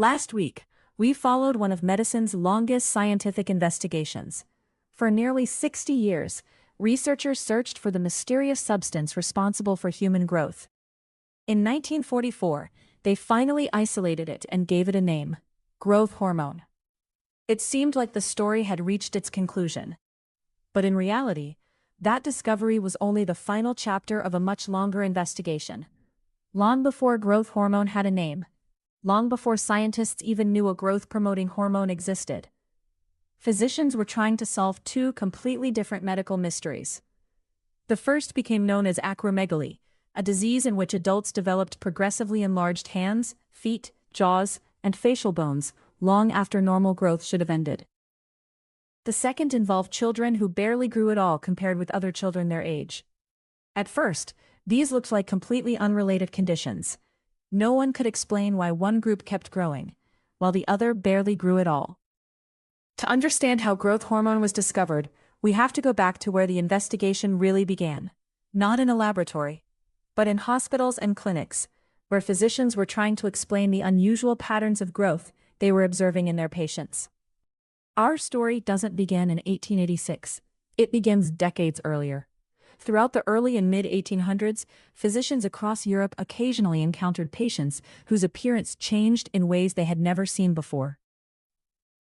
Last week, we followed one of medicine's longest scientific investigations. For nearly 60 years, researchers searched for the mysterious substance responsible for human growth. In 1944, they finally isolated it and gave it a name: growth hormone. It seemed like the story had reached its conclusion. But in reality, that discovery was only the final chapter of a much longer investigation. Long before growth hormone had a name, long before scientists even knew a growth-promoting hormone existed, physicians were trying to solve two completely different medical mysteries. The first became known as acromegaly, a disease in which adults developed progressively enlarged hands, feet, jaws, and facial bones, long after normal growth should have ended. The second involved children who barely grew at all compared with other children their age. At first, these looked like completely unrelated conditions. No one could explain why one group kept growing, while the other barely grew at all. To understand how growth hormone was discovered, we have to go back to where the investigation really began. Not in a laboratory, but in hospitals and clinics, where physicians were trying to explain the unusual patterns of growth they were observing in their patients. Our story doesn't begin in 1886. It begins decades earlier. Throughout the early and mid-1800s, physicians across Europe occasionally encountered patients whose appearance changed in ways they had never seen before.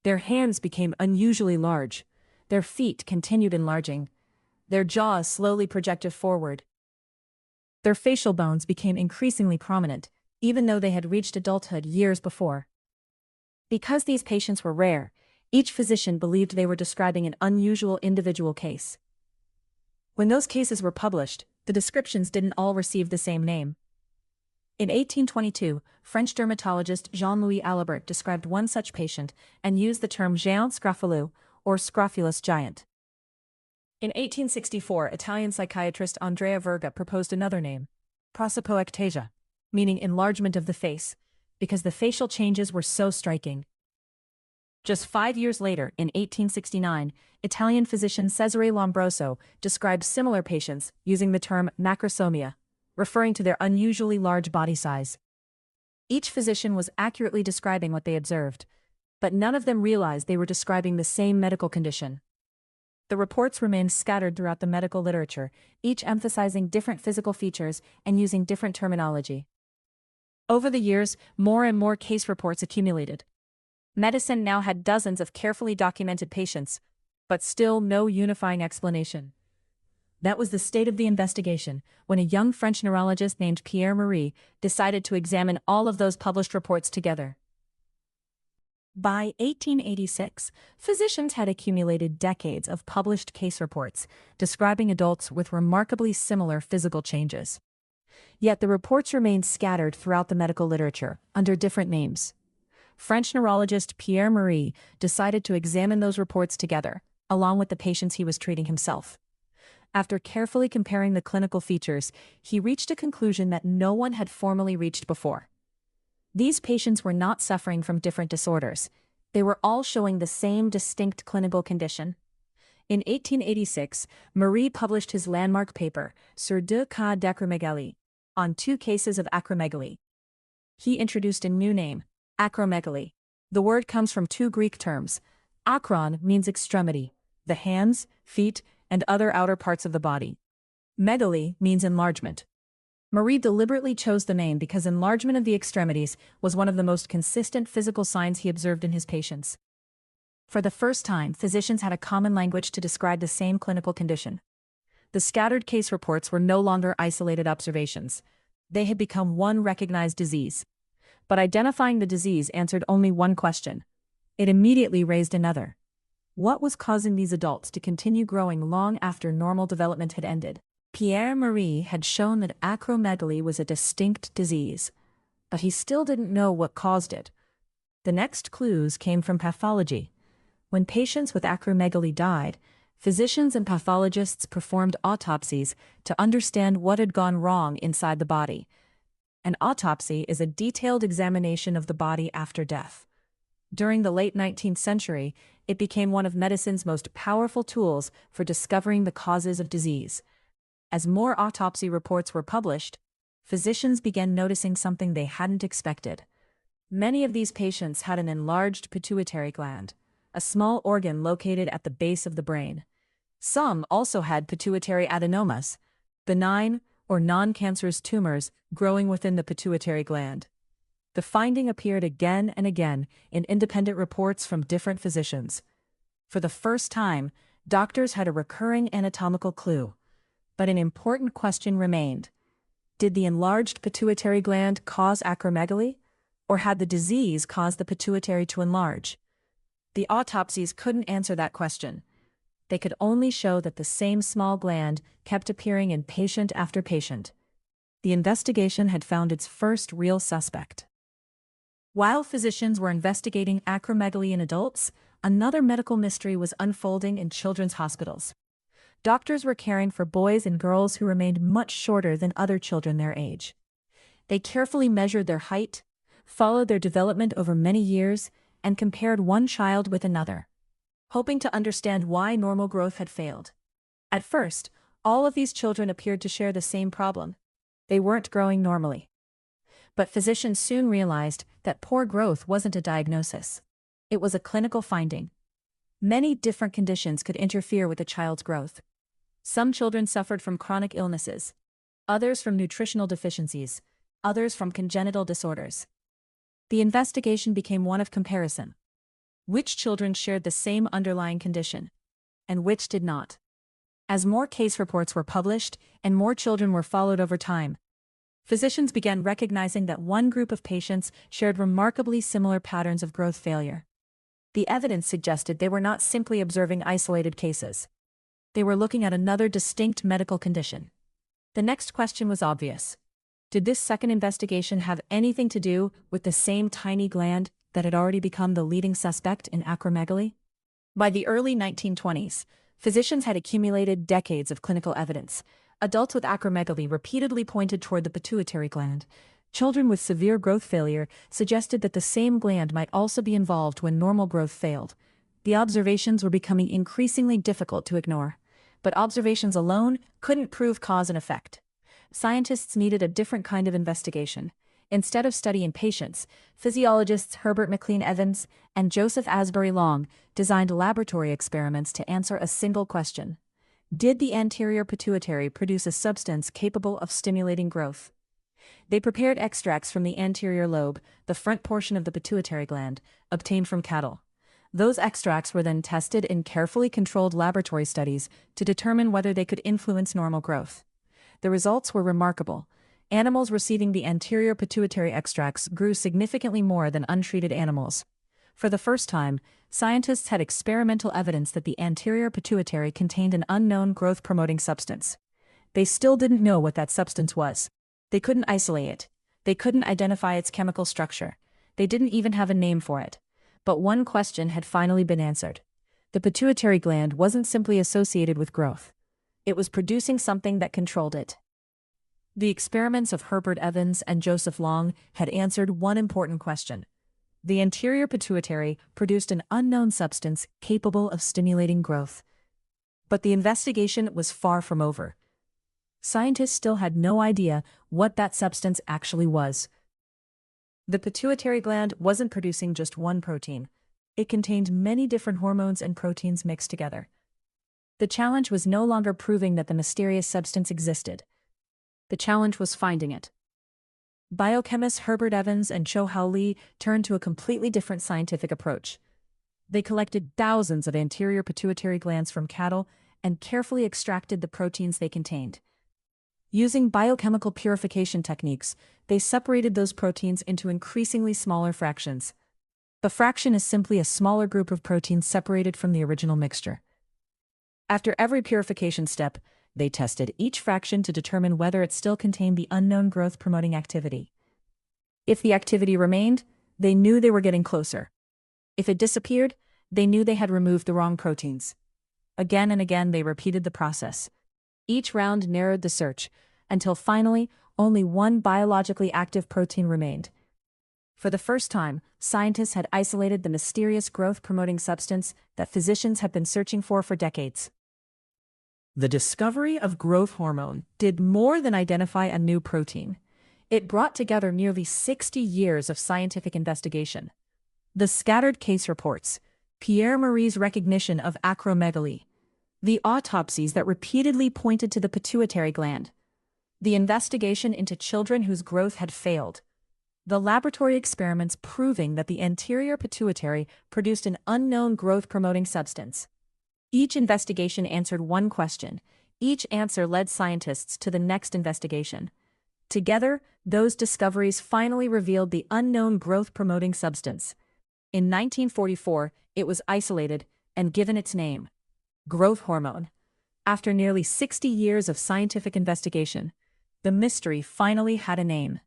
Their hands became unusually large. Their feet continued enlarging. Their jaws slowly projected forward. Their facial bones became increasingly prominent, even though they had reached adulthood years before. Because these patients were rare, each physician believed they were describing an unusual individual case. When those cases were published, the descriptions didn't all receive the same name. In 1822, French dermatologist Jean-Louis Alibert described one such patient and used the term géant scrofuleux, or scrofulous giant. In 1864, Italian psychiatrist Andrea Verga proposed another name, prosopoectasia, meaning enlargement of the face, because the facial changes were so striking. Just 5 years later, in 1869, Italian physician Cesare Lombroso described similar patients using the term macrosomia, referring to their unusually large body size. Each physician was accurately describing what they observed, but none of them realized they were describing the same medical condition. The reports remained scattered throughout the medical literature, each emphasizing different physical features and using different terminology. Over the years, more and more case reports accumulated. Medicine now had dozens of carefully documented patients, but still no unifying explanation. That was the state of the investigation when a young French neurologist named Pierre Marie decided to examine all of those published reports together. By 1886, physicians had accumulated decades of published case reports describing adults with remarkably similar physical changes. Yet the reports remained scattered throughout the medical literature under different names. French neurologist Pierre Marie decided to examine those reports together, along with the patients he was treating himself. After carefully comparing the clinical features, he reached a conclusion that no one had formally reached before. These patients were not suffering from different disorders. They were all showing the same distinct clinical condition. In 1886, Marie published his landmark paper, Sur deux cas d'acromegaly, on 2 cases of acromegaly. He introduced a new name, acromegaly. The word comes from 2 Greek terms. Akron means extremity, the hands, feet, and other outer parts of the body. Megaly means enlargement. Marie deliberately chose the name because enlargement of the extremities was one of the most consistent physical signs he observed in his patients. For the first time, physicians had a common language to describe the same clinical condition. The scattered case reports were no longer isolated observations. They had become one recognized disease. But identifying the disease answered only one question. It immediately raised another. What was causing these adults to continue growing long after normal development had ended? Pierre Marie had shown that acromegaly was a distinct disease, but he still didn't know what caused it. The next clues came from pathology. When patients with acromegaly died, physicians and pathologists performed autopsies to understand what had gone wrong inside the body. An autopsy is a detailed examination of the body after death. During the late 19th century, it became one of medicine's most powerful tools for discovering the causes of disease. As more autopsy reports were published, physicians began noticing something they hadn't expected. Many of these patients had an enlarged pituitary gland, a small organ located at the base of the brain. Some also had pituitary adenomas, benign or non-cancerous tumors growing within the pituitary gland. The finding appeared again and again in independent reports from different physicians. For the first time, doctors had a recurring anatomical clue. But an important question remained. Did the enlarged pituitary gland cause acromegaly, or had the disease caused the pituitary to enlarge? The autopsies couldn't answer that question. They could only show that the same small gland kept appearing in patient after patient. The investigation had found its first real suspect. While physicians were investigating acromegaly in adults, another medical mystery was unfolding in children's hospitals. Doctors were caring for boys and girls who remained much shorter than other children their age. They carefully measured their height, followed their development over many years, and compared one child with another, hoping to understand why normal growth had failed. At first, all of these children appeared to share the same problem. They weren't growing normally. But physicians soon realized that poor growth wasn't a diagnosis. It was a clinical finding. Many different conditions could interfere with a child's growth. Some children suffered from chronic illnesses, others from nutritional deficiencies, others from congenital disorders. The investigation became one of comparison. Which children shared the same underlying condition, and which did not? As more case reports were published and more children were followed over time, physicians began recognizing that one group of patients shared remarkably similar patterns of growth failure. The evidence suggested they were not simply observing isolated cases. They were looking at another distinct medical condition. The next question was obvious. Did this second investigation have anything to do with the same tiny gland that had already become the leading suspect in acromegaly? By the early 1920s, physicians had accumulated decades of clinical evidence. Adults with acromegaly repeatedly pointed toward the pituitary gland. Children with severe growth failure suggested that the same gland might also be involved when normal growth failed. The observations were becoming increasingly difficult to ignore. But observations alone couldn't prove cause and effect. Scientists needed a different kind of investigation. Instead of studying patients, physiologists Herbert McLean Evans and Joseph Asbury Long designed laboratory experiments to answer a single question. Did the anterior pituitary produce a substance capable of stimulating growth? They prepared extracts from the anterior lobe, the front portion of the pituitary gland, obtained from cattle. Those extracts were then tested in carefully controlled laboratory studies to determine whether they could influence normal growth. The results were remarkable. Animals receiving the anterior pituitary extracts grew significantly more than untreated animals. For the first time, scientists had experimental evidence that the anterior pituitary contained an unknown growth-promoting substance. They still didn't know what that substance was. They couldn't isolate it. They couldn't identify its chemical structure. They didn't even have a name for it. But one question had finally been answered. The pituitary gland wasn't simply associated with growth. It was producing something that controlled it. The experiments of Herbert Evans and Joseph Long had answered one important question. The anterior pituitary produced an unknown substance capable of stimulating growth. But the investigation was far from over. Scientists still had no idea what that substance actually was. The pituitary gland wasn't producing just one protein. It contained many different hormones and proteins mixed together. The challenge was no longer proving that the mysterious substance existed. The challenge was finding it. Biochemists Herbert Evans and Cho-Hao Lee turned to a completely different scientific approach. They collected thousands of anterior pituitary glands from cattle and carefully extracted the proteins they contained. Using biochemical purification techniques, they separated those proteins into increasingly smaller fractions. A fraction is simply a smaller group of proteins separated from the original mixture. After every purification step, they tested each fraction to determine whether it still contained the unknown growth-promoting activity. If the activity remained, they knew they were getting closer. If it disappeared, they knew they had removed the wrong proteins. Again and again they repeated the process. Each round narrowed the search, until finally, only one biologically active protein remained. For the first time, scientists had isolated the mysterious growth-promoting substance that physicians had been searching for decades. The discovery of growth hormone did more than identify a new protein. It brought together nearly 60 years of scientific investigation. The scattered case reports, Pierre Marie's recognition of acromegaly, the autopsies that repeatedly pointed to the pituitary gland, the investigation into children whose growth had failed, the laboratory experiments proving that the anterior pituitary produced an unknown growth-promoting substance. Each investigation answered one question. Each answer led scientists to the next investigation. Together, those discoveries finally revealed the unknown growth-promoting substance. In 1944, it was isolated and given its name, growth hormone. After nearly 60 years of scientific investigation, the mystery finally had a name.